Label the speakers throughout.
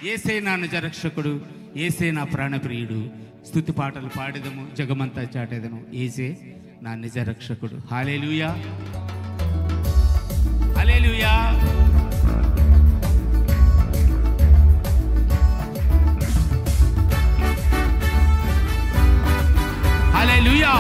Speaker 1: యేసే నా నిజ రక్షకుడు, యేసే నా ప్రాణప్రియుడు. స్తుతి పాటలు పాడేదము, జగమంతా చాటేదను. యేసే నా నిజ రక్షకుడు. హల్లెలూయా, హల్లెలూయా. హల్లెలూయా.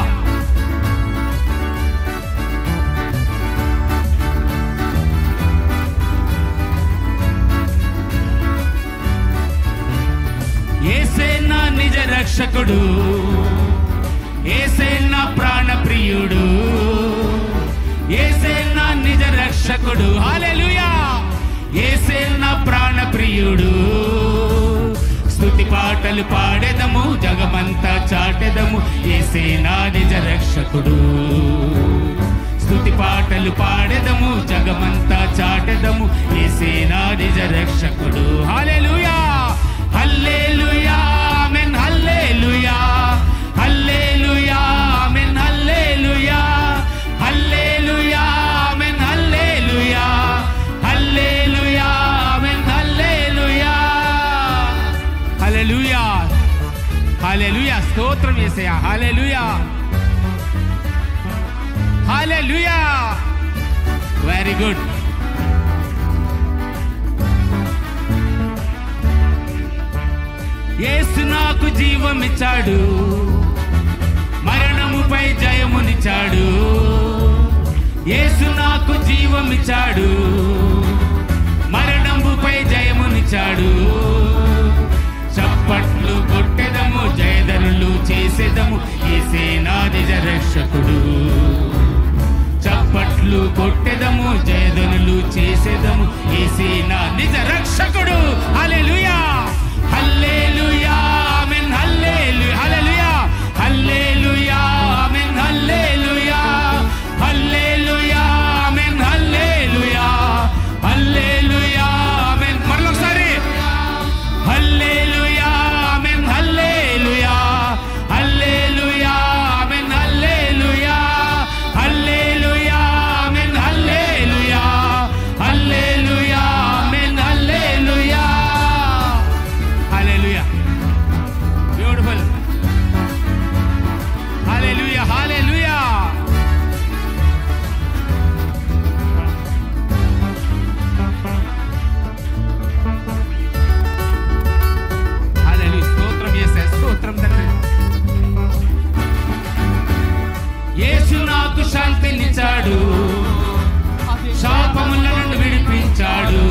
Speaker 1: యేసే నా నిజ రక్షకుడు, యేసే నా ప్రాణప్రియుడు, యేసే నా నిజ రక్షకుడు. హల్లెలూయా. యేసే నా ప్రాణప్రియుడు. స్తుతి పాటలు పాడెదము, జగమంతా చాటెదము. యేసే నా నిజ రక్షకుడు. స్తుతి పాటలు పాడెదము, జగమంతా చాటెదము. యేసే నా నిజ రక్షకుడు. హల్లెలూయా, హల్లెలూయా, ఆమేన్. హల్లెలూయా, హల్లెలూయా, ఆమేన్. హల్లెలూయా, హల్లెలూయా, ఆమేన్. హల్లెలూయా, హల్లెలూయా, ఆమేన్. హల్లెలూయా, హల్లెలూయా, హల్లెలూయా. స్తోత్రం యేసయ్యా. హల్లెలూయా, హల్లెలూయా. Very good. యేసు నాకు జీవమిచ్చాడు, మరణముపై జయమునిచ్చాడు. యేసు నాకు జీవమిచ్చాడు, మరణముపై జయమునిచ్చాడు. చప్పట్లు కొట్టెదము, జయధనులు చేసేదము. యేసే నా నిజ రక్షకుడు. చప్పట్లు కొట్టెదము, జయధనులు చేసేదము. యేసే నా నిజ రక్షకుడు. హల్లెలూయా, హల్లెలూయా, ఆమేన్. హల్లెలూయా, హల్లెలూయా, హల్లెలూయా, ఆమేన్. హల్లెలూయా, హల్లెలూయా, ఆమేన్. హల్లెలూయా, హల్లెలూయా, ఆమేన్. మరొకసారి హల్లెలూయా, ఆమేన్. హల్లెలూయా, హల్లెలూయా, ఆమేన్. హల్లెలూయా, హల్లెలూయా, ఆమేన్. హల్లెలూయా, హల్లెలూయా, ఆమేన్. హల్లెలూయా, హల్లెలూయా. బ్యూటిఫుల్. హల్లెలూయా, హల్లెలూయా. హల్లెలూయా. స్తోత్రం యేసయ్యా, స్తోత్రం తండ్రి. యేసు నాకు శాంతినిచ్చాడు, శాపముల నుండి విడిపించాడు.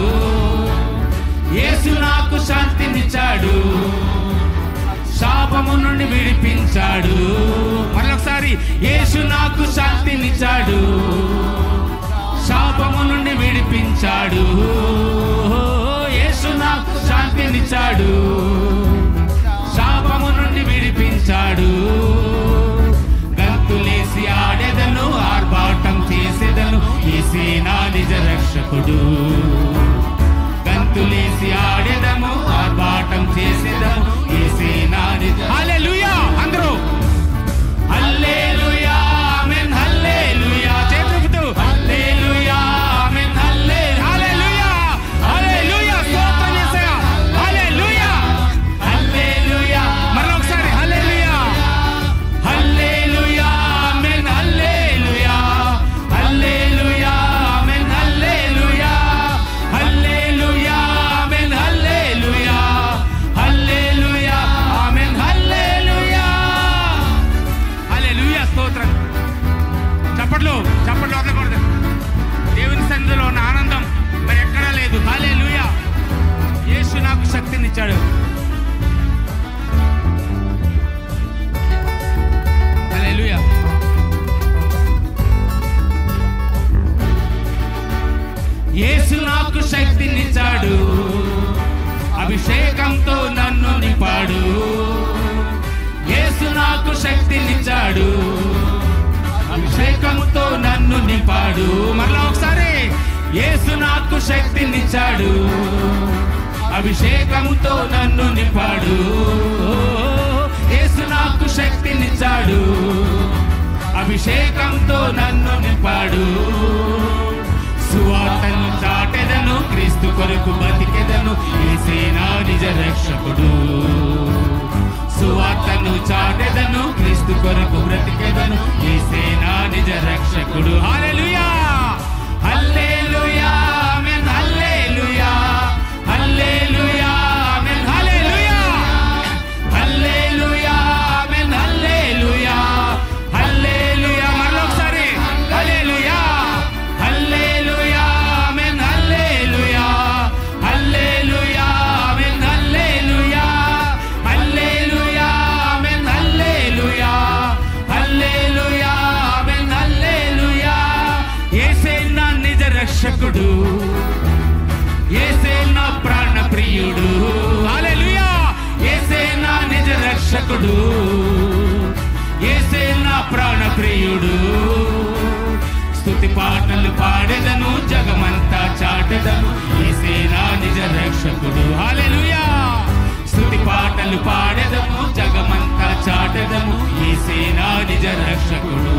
Speaker 1: యేసు నాకు శాంతినిచ్చాడు, శాపము నుండి విడిపించాడు. మరొకసారి యేసు నాకు శాంతినిచ్చాడు, శాపము నుండి విడిపించాడు. యేసు నాకు శాంతినిచ్చాడు, శాపము నుండి విడిపించాడు. గంతులేసి ఆడెదను, ఆర్భాటం చేసేదను. యేసే నా నిజ రక్షకుడు. గంతులేసి ఆడెదము, ఆర్భాటం చేసేదము. యేసే నా నిజ. హల్లెలూయా. అందరూ హల్లెలూయా, ఆమేన్. హల్లెలూయా. చేతులెత్తుతూ హల్లెలూయా, ఆమేన్. హల్లెలూయా, హల్లెలూయా. స్తోత్రం యేసయ్యా. హల్లెలూయా, హల్లెలూయా. మరొకసారి హల్లెలూయా, హల్లెలూయా, ఆమేన్. హల్లెలూయా, హల్లెలూయా, ఆమేన్. హల్లెలూయా, హల్లెలూయా, ఆమేన్. హల్లెలూయా, హల్లెలూయా, ఆమేన్. హల్లెలూయా, హల్లెలూయా. స్తోత్రం. చప్పట్లు చప్పట్లు వదలకూడదు. దేవుని సన్నిధిలో ఉన్న ఆనందం మరి ఎక్కడా లేదు. హల్లెలూయా. యేసు నాకు శక్తినిచ్చాడు. హల్లెలూయా. యేసు నాకు శక్తినిచ్చాడు, అభిషేకంతో నన్ను నింపాడు. యేసు నాకు శక్తినిచ్చాడు, అభిషేకంతో నన్ను నింపాడు. మరలా ఒకసారి యేసు నాకు శక్తినిచ్చాడు, అభిషేకంతో నన్ను నింపాడు. యేసు నాకు శక్తినిచ్చాడు, అభిషేకంతో నన్ను నింపాడు. సువార్తను చాటెదను, క్రీస్తు కొరకు బతికెదను. యేసే యేసే నా నిజ రక్షకుడు. సువార్తను చాటెదను, క్రీస్తు కొరకు బ్రతికెదను, యేసే నా నిజ రక్షకుడు. హల్లెలూయా హల్లెలూయా ఆమేన్ హల్లెలూయా హల్లెలూయా ఆమేన్ హల్లెలూయా హల్లెలూయా ఆమేన్ హల్లెలూయా హల్లెలూయా. మరొకసారి హల్లెలూయా హల్లెలూయా ఆమేన్ హల్లెలూయా హల్లెలూయా ఆమేన్ హల్లెలూయా హల్లెలూయా ఆమేన్ హల్లెలూయా హల్లెలూయా ఆమేన్ హల్లెలూయా. యేసే నా నిజ రక్షకుడు, యేసే నా ప్రాణ ప్రియుడు. హల్లెలూయా యేసే నా నిజ రక్షకుడు, యేసే నా ప్రాణ ప్రియుడు. స్తుతి పాటలు పాడెదను, జగమంతా చాటెదను, యేసే నా నిజ రక్షకుడు. హల్లెలూయా స్తుతి పాటలు పాడెదము, జగమంతా చాటెదము, యేసే నా నిజ రక్షకుడు.